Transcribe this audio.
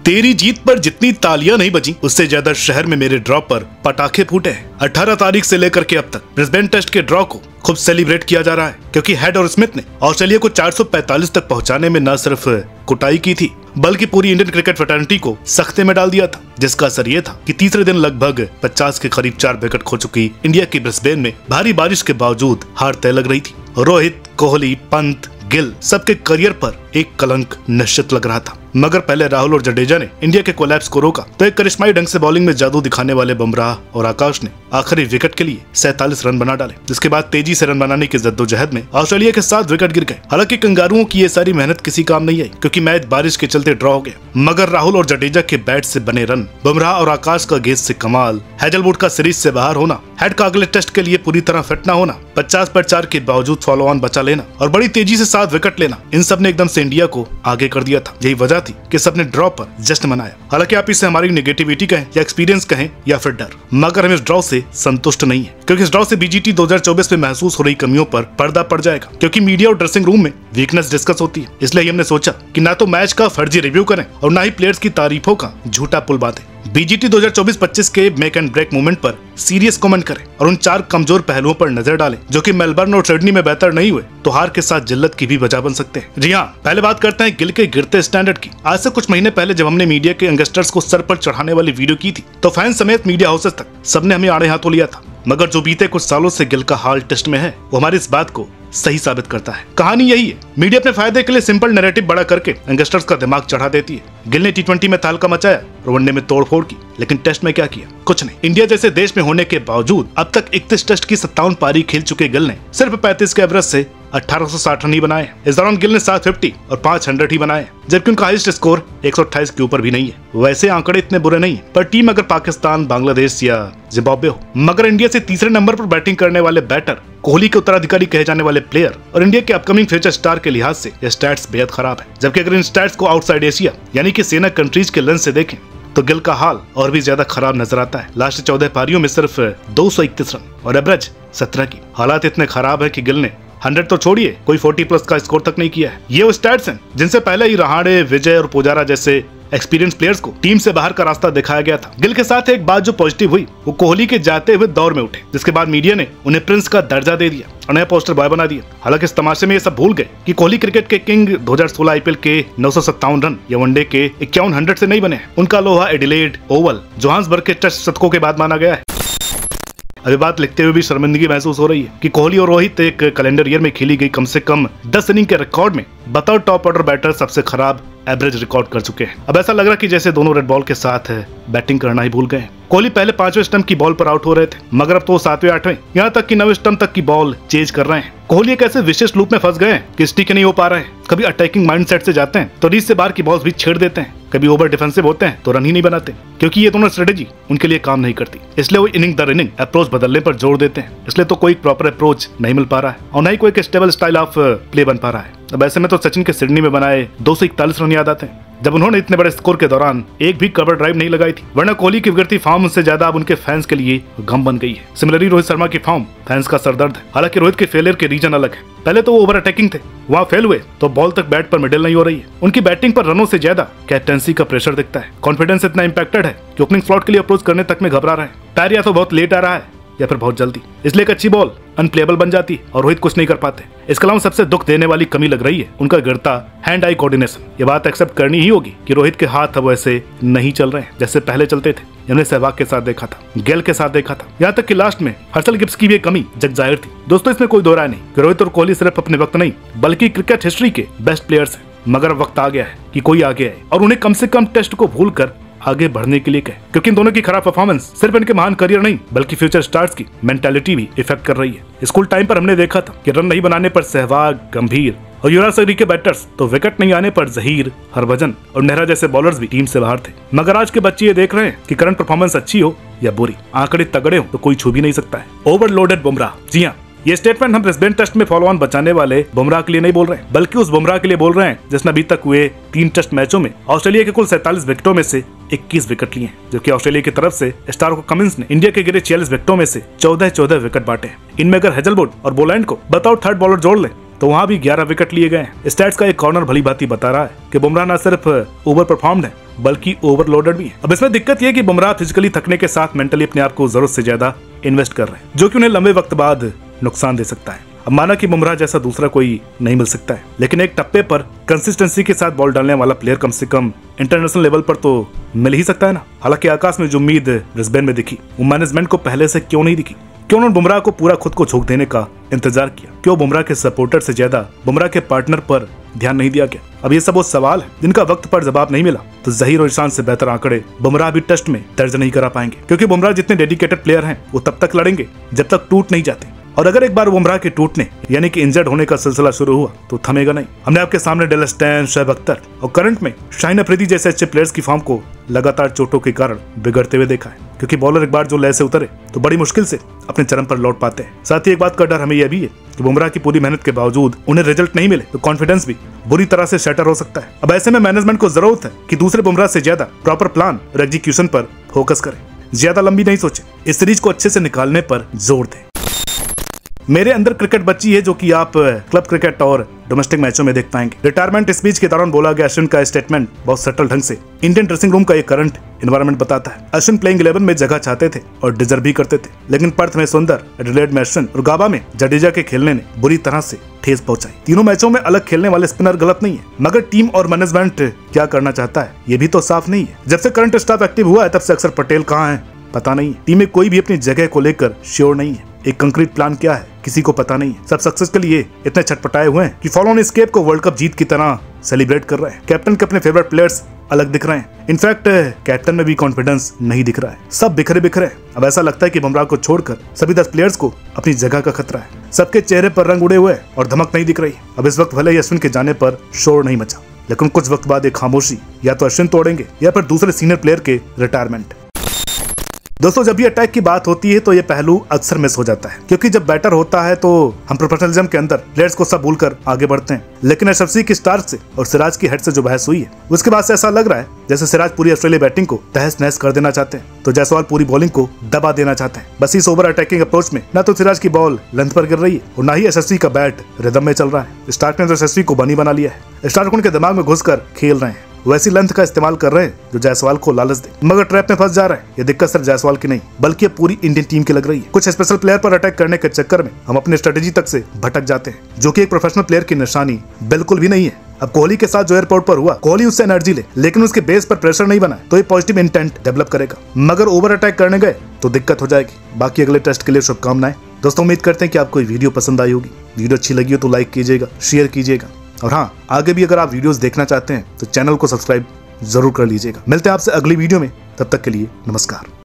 तेरी जीत पर जितनी तालियां नहीं बजी उससे ज्यादा शहर में मेरे ड्रॉ पर पटाखे फूटे हैं। 18 तारीख से लेकर के अब तक ब्रिस्बेन टेस्ट के ड्रॉ को खूब सेलिब्रेट किया जा रहा है, क्योंकि हेड और स्मिथ ने ऑस्ट्रेलिया को 445 तक पहुंचाने में न सिर्फ कुटाई की थी बल्कि पूरी इंडियन क्रिकेट फ्रेटर्निटी को सख्ते में डाल दिया था, जिसका असर ये था कि तीसरे दिन लगभग 50 के करीब 4 विकेट खो चुकी इंडिया की ब्रिस्बेन में भारी बारिश के बावजूद हार तय लग रही थी। रोहित, कोहली, पंत, गिल सबके करियर पर एक कलंक निश्चित लग रहा था। मगर पहले राहुल और जडेजा ने इंडिया के कोलैप्स को रोका तो एक करिश्माई ढंग से बॉलिंग में जादू दिखाने वाले बुमराह और आकाश ने आखिरी विकेट के लिए 47 रन बना डाले, जिसके बाद तेजी से रन बनाने की जद्दोजहद में ऑस्ट्रेलिया के 7 विकेट गिर गए। हालांकि कंगारुओं की ये सारी मेहनत किसी काम नहीं आई, क्योंकि मैच बारिश के चलते ड्रॉ हो गया। मगर राहुल और जडेजा के बैट से बने रन, बुमराह और आकाश का गेंद से कमाल, हेजलवुड का सीरीज से बाहर होना, हेड का अगले टेस्ट के लिए पूरी तरह फिट न होना, 50 पर 4 के बावजूद फॉलो ऑन बचा लेना और बड़ी तेजी से 7 विकेट लेना, इन सब ने एकदम से इंडिया को आगे कर दिया था। यही वजह थी कि सबने ड्रॉ पर जश्न मनाया। हालांकि आप इसे हमारी नेगेटिविटी कहें या एक्सपीरियंस कहें या फिर डर, मगर हम इस ड्रॉ से संतुष्ट नहीं है, क्योंकि इस ड्रॉ से बीजीटी 2024 में महसूस हो रही कमियों पर पर्दा पड़ जाएगा। क्योंकि मीडिया और ड्रेसिंग रूम में वीकनेस डिस्कस होती है, इसलिए हमने सोचा कि ना तो मैच का फर्जी रिव्यू करें और ना ही प्लेयर्स की तारीफों का झूठा पुल बांधें। बीजीटी 2024-25 के मेक एंड ब्रेक मूवमेंट पर सीरियस कमेंट करें और उन 4 कमजोर पहलुओं पर नजर डालें जो कि मेलबर्न और सिडनी में बेहतर नहीं हुए तो हार के साथ जिल्लत की भी वजह बन सकते हैं। जी हाँ, पहले बात करते हैं गिल के गिरते स्टैंडर्ड की। आज से कुछ महीने पहले जब हमने मीडिया के यंगस्टर्स को सर पर चढ़ाने वाली वीडियो की थी तो फैन समेत मीडिया हाउसेस तक सबने हमें आड़े हाथों लिया था। मगर जो बीते कुछ सालों से गिल का हाल टेस्ट में है वो हमारी इस बात को सही साबित करता है। कहानी यही है, मीडिया अपने फायदे के लिए सिंपल नैरेटिव बड़ा करके यंगस्टर्स का दिमाग चढ़ा देती है। गिल ने T20 में तहलका मचाया और वनडे में तोड़फोड़ की, लेकिन टेस्ट में क्या किया? कुछ नहीं। इंडिया जैसे देश में होने के बावजूद अब तक 31 टेस्ट की 57 पारी खेल चुके गिल ने सिर्फ 35 के एवरेज से 1860 रन ही बनाए। इस दौरान गिल ने 750 और 500 ही बनाए, जबकि उनका हाईएस्ट स्कोर 128 के ऊपर भी नहीं है। वैसे आंकड़े इतने बुरे नहीं है, पर टीम अगर पाकिस्तान, बांग्लादेश या जिम्बाब्वे हो, मगर इंडिया से तीसरे नंबर पर बैटिंग करने वाले बैटर, कोहली के उत्तराधिकारी कहे जाने वाले प्लेयर और इंडिया के अपकमिंग फ्यूचर स्टार के लिहाज से ये स्टैट्स बेहद खराब है। जबकि अगर इन स्टैट्स को आउटसाइड एशिया यानी कि सेना कंट्रीज के लेंस से देखें तो गिल का हाल और भी ज्यादा खराब नजर आता है। लास्ट 14 पारियों में सिर्फ 231 रन और एवरेज 17 की। हालात इतने खराब है कि गिल ने 100 तो छोड़िए, कोई 40 प्लस का स्कोर तक नहीं किया है। ये वो स्टैट्स हैं जिनसे पहले ही रहाणे, विजय और पुजारा जैसे एक्सपीरियंस प्लेयर्स को टीम से बाहर का रास्ता दिखाया गया था। गिल के साथ एक बात जो पॉजिटिव हुई वो कोहली के जाते हुए दौर में उठे, जिसके बाद मीडिया ने उन्हें प्रिंस का दर्जा दे दिया और नया पोस्टर बॉय बना दिया। हालांकि इस तमाशे में ये सब भूल गए कि कोहली क्रिकेट के किंग 2016 आईपीएल के 957 रन या वनडे के 5100 से नहीं बने। उनका लोहा एडिलेड, ओवल, जोहान्सबर्ग के टेस्ट शतकों के बाद माना गया है। अभी बात लिखते हुए भी शर्मिंदगी महसूस हो रही है कि कोहली और रोहित एक कैलेंडर ईयर में खेली गई कम से कम 10 इनिंग के रिकॉर्ड में बतौर टॉप ऑर्डर बैटर सबसे खराब एवरेज रिकॉर्ड कर चुके हैं। अब ऐसा लग रहा कि जैसे दोनों रेड बॉल के साथ बैटिंग करना ही भूल गए हैं। कोहली पहले 5वें स्टंप की बॉल पर आउट हो रहे थे, मगर अब तो 7वें, 8वें, यहाँ तक कि 9वें स्टंप तक की बॉल चेज कर रहे हैं। कोहली एक ऐसे विशेष लूप में फंस गए हैं कि स्टिक नहीं हो पा रहे हैं। कभी अटैकिंग माइंडसेट से जाते हैं तो रीच से बाहर की बॉल्स भी छेड़ देते हैं, कभी ओवर डिफेंसिव होते हैं तो रन ही नहीं बनाते, क्योंकि ये दोनों स्ट्रेटेजी उनके लिए काम नहीं करती। इसलिए वो इनिंग दर इनिंग अप्रोच बदलने पर जोर देते हैं। इसलिए तो कोई प्रॉपर अप्रोच नहीं मिल पा रहा है और न ही कोई स्टेबल स्टाइल ऑफ प्ले बन पा रहा है। अब ऐसे में तो सचिन के सिडनी में बनाए 241 रन याद आते हैं, जब उन्होंने इतने बड़े स्कोर के दौरान एक भी कवर ड्राइव नहीं लगाई थी। वरना कोहली की बिगड़ती फॉर्म से ज्यादा अब उनके फैंस के लिए गम बन गई है। सिमिलरली रोहित शर्मा की फॉर्म फैंस का सरदर्द है। हालांकि रोहित के फेलियर के रीजन अलग है। पहले तो वो ओवर अटैकिंग थे, वहाँ फेल हुए तो बॉल तक बैट पर मिडल नहीं हो रही है। उनकी बैटिंग पर रनों से ज्यादा कैप्टेंसी का प्रेशर दिखता है। कॉन्फिडेंस इतना इंपैक्टेड है कि ओपनिंग स्लॉट के लिए अप्रोच करने तक में घबरा रहे हैं। पैर या तो बहुत लेट आ रहा है या फिर बहुत जल्दी, इसलिए एक अच्छी बॉल अनप्लेबल बन जाती और रोहित कुछ नहीं कर पाते। इसके अलावा सबसे दुख देने वाली कमी लग रही है उनका गिरता हैंड आई कोऑर्डिनेशन। ये बात एक्सेप्ट करनी ही होगी कि रोहित के हाथ अब वैसे नहीं चल रहे हैं जैसे पहले चलते थे। हमने सहवाग के साथ देखा था, गेल के साथ देखा था, यहाँ तक कि लास्ट में हर्षल गिब्स की भी कमी जग जाहिर थी। दोस्तों, इसमें कोई दो राय नहीं कि रोहित और कोहली सिर्फ अपने वक्त नहीं बल्कि क्रिकेट हिस्ट्री के बेस्ट प्लेयर्स हैं। मगर वक्त आ गया है कि कोई आगे आए और उन्हें कम से कम टेस्ट को भूल कर आगे बढ़ने के लिए कहे, क्योंकि इन दोनों की खराब परफॉर्मेंस सिर्फ इनके महान करियर नहीं बल्कि फ्यूचर स्टार्स की मेंटालिटी भी इफेक्ट कर रही है। स्कूल टाइम पर हमने देखा था कि रन नहीं बनाने पर सहवाग, गंभीर और युवराज सिंह के बैटर्स तो विकेट नहीं आने पर जहीर, हरभजन और नेहरा जैसे बॉलर्स भी टीम से बाहर थे। मगर आज के बच्चे ये देख रहे हैं कि करंट परफॉर्मेंस अच्छी हो या बुरी, आंकड़े तगड़े हो तो कोई छू भी नहीं सकता है। ओवरलोडेड बुमराह। जी हाँ, ये स्टेटमेंट हम ब्रिस्बेन टेस्ट में फॉलो ऑन बचाने वाले बुमराह के लिए नहीं बोल रहे हैं, बल्कि उस बुमराह के लिए बोल रहे हैं जिसने अभी तक हुए 3 टेस्ट मैचों में ऑस्ट्रेलिया के कुल 47 विकेटों में से 21 विकेट लिए हैं, जबकि ऑस्ट्रेलिया की तरफ से स्टार्को कमिंस ने इंडिया के गिरे 46 विकेटों में से 14 विकेट बांटे हैं। इनमें अगर हेजलवुड और बोलैंड को बताओ थर्ड बॉलर जोड़ लें तो वहाँ भी 11 विकेट लिए गए हैं। स्टैट्स का एक कॉर्नर भली भांति बता रहा है कि बुमराह न सिर्फ ओवर परफॉर्म्ड है बल्कि ओवरलोडेड भी है। अब इसमें दिक्कत यह है कि बुमराह फिजिकली थकने के साथ मेंटली अपने आप को जरूरत से ज्यादा इन्वेस्ट कर रहे हैं, जो कि उन्हें लंबे वक्त बाद नुकसान दे सकता है। अब माना कि बुमराह जैसा दूसरा कोई नहीं मिल सकता है, लेकिन एक टप्पे पर कंसिस्टेंसी के साथ बॉल डालने वाला प्लेयर कम से कम इंटरनेशनल लेवल पर तो मिल ही सकता है ना। हालांकि आकाश में जो उम्मीद ब्रिस्बेन में दिखी वो मैनेजमेंट को पहले से क्यों नहीं दिखी? क्यों उन्होंने बुमराह को पूरा खुद को झोंक देने का इंतजार किया? क्यों बुमराह के सपोर्टर से ज्यादा बुमराह के पार्टनर पर ध्यान नहीं दिया गया? अब ये सब वो सवाल है जिनका वक्त पर जवाब नहीं मिला तो जहीर और ईशान से बेहतर आंकड़े बुमराह भी टेस्ट में दर्ज नहीं करा पाएंगे, क्योंकि बुमराह जितने डेडिकेटेड प्लेयर हैं वो तब तक लड़ेंगे जब तक टूट नहीं जाते। और अगर एक बार बुमराह के टूटने यानी कि इंजर्ड होने का सिलसिला शुरू हुआ तो थमेगा नहीं। हमने आपके सामने डेल स्टेन, शोएब अख्तर और करंट में शाहीन अफरीदी जैसे अच्छे प्लेयर्स की फॉर्म को लगातार चोटों के कारण बिगड़ते हुए देखा है, क्योंकि बॉलर एक बार जो लय से उतरे तो बड़ी मुश्किल से अपने चरम पर लौट पाते हैं। साथ ही एक बात का डर हमें यह भी है कि बुमराह की पूरी मेहनत के बावजूद उन्हें रिजल्ट नहीं मिले तो कॉन्फिडेंस भी बुरी तरह से शैटर हो सकता है। अब ऐसे में मैनेजमेंट को जरूरत है कि दूसरे बुमराह से ज्यादा प्रॉपर प्लान और एग्जीक्यूशन पर फोकस करें, ज्यादा लंबी नहीं सोचे, इस सीरीज को अच्छे से निकालने पर जोर दें। मेरे अंदर क्रिकेट बच्ची है जो कि आप क्लब क्रिकेट और डोमेस्टिक मैचों में देख पाएंगे। रिटायरमेंट स्पीच के दौरान बोला गया अश्विन का स्टेटमेंट बहुत सटल ढंग से इंडियन ड्रेसिंग रूम का एक करंट एनवायरनमेंट बताता है। अश्विन प्लेइंग 11 में जगह चाहते थे और डिजर्व भी करते थे, लेकिन पर्थ में सुंदर, एडिलेड में अश्विन और गाबा में जडेजा के खेलने ने बुरी तरह से ठेस पहुंचाई। तीनों मैचों में अलग खेलने वाले स्पिनर गलत नहीं है, मगर टीम और मैनेजमेंट क्या करना चाहता है ये भी तो साफ नहीं है। जब से करंट स्टाफ एक्टिव हुआ है तब से अक्सर पटेल कहाँ है पता नहीं है। टीम में कोई भी अपनी जगह को लेकर श्योर नहीं है। एक कंक्रीट प्लान क्या है किसी को पता नहीं है। सब सक्सेस के लिए इतने छटपटाए हुए हैं कि फॉलो ऑन एस्केप को वर्ल्ड कप जीत की तरह सेलिब्रेट कर रहे हैं। कैप्टन के अपने फेवरेट प्लेयर्स अलग दिख रहे हैं। इनफैक्ट कैप्टन में भी कॉन्फिडेंस नहीं दिख रहा है, सब बिखरे बिखरे। अब ऐसा लगता है कि बुमराह को छोड़कर सभी 10 प्लेयर्स को अपनी जगह का खतरा है। सबके चेहरे पर रंग उड़े हुए और धमक नहीं दिख रही। अब इस वक्त भले ही अश्विन के जाने पर शोर नहीं मचा, लेकिन कुछ वक्त बाद एक खामोशी या तो अश्विन तोड़ेंगे या फिर दूसरे सीनियर प्लेयर के रिटायरमेंट। दोस्तों, जब भी अटैक की बात होती है तो ये पहलू अक्सर मिस हो जाता है, क्योंकि जब बैटर होता है तो हम प्रोफेशनलिज्म के अंदर प्लेयर्स को सब भूलकर आगे बढ़ते हैं। लेकिन एसएफसी की स्टार्क से और सिराज की हेड से जो बहस हुई है उसके बाद से ऐसा लग रहा है जैसे सिराज पूरी ऑस्ट्रेलिया बैटिंग को तहस नहस कर देना चाहते हैं तो जायसवाल पूरी बॉलिंग को दबा देना चाहते हैं। बस इस ओवर अटैकिंग अप्रोच में न तो सिराज की बॉल लेंथ पर गिर रही है और न ही एसएससी का बैट रिदम में चल रहा है। स्टार्क ने तो एसएससी को बनी बना लिया है। स्टार्क उनके दिमाग में घुसकर खेल रहे हैं, वैसी लेंथ का इस्तेमाल कर रहे हैं जो जायसवाल को लालच दे, मगर ट्रैप में फंस जा रहा है। ये दिक्कत सिर्फ जायसवाल की नहीं बल्कि पूरी इंडियन टीम की लग रही है। कुछ स्पेशल प्लेयर पर अटैक करने के चक्कर में हम अपने स्ट्रेटेजी तक से भटक जाते हैं, जो कि एक प्रोफेशनल प्लेयर की निशानी बिल्कुल भी नहीं है। अब कोहली के साथ जो एयरपोर्ट पर हुआ, कोहली उससे एनर्जी ले लेकिन उसके बेस पर प्रेशर नहीं बना तो ये पॉजिटिव इंटेंट डेवलप करेगा, मगर ओवर अटैक करने गए तो दिक्कत हो जाएगी। बाकी अगले टेस्ट के लिए शुभकामनाएं। दोस्तों, उम्मीद करते हैं कि आपको वीडियो पसंद आई होगी। वीडियो अच्छी लगी हो तो लाइक कीजिएगा, शेयर कीजिएगा और हाँ, आगे भी अगर आप वीडियोस देखना चाहते हैं तो चैनल को सब्सक्राइब जरूर कर लीजिएगा। मिलते हैं आपसे अगली वीडियो में, तब तक के लिए नमस्कार।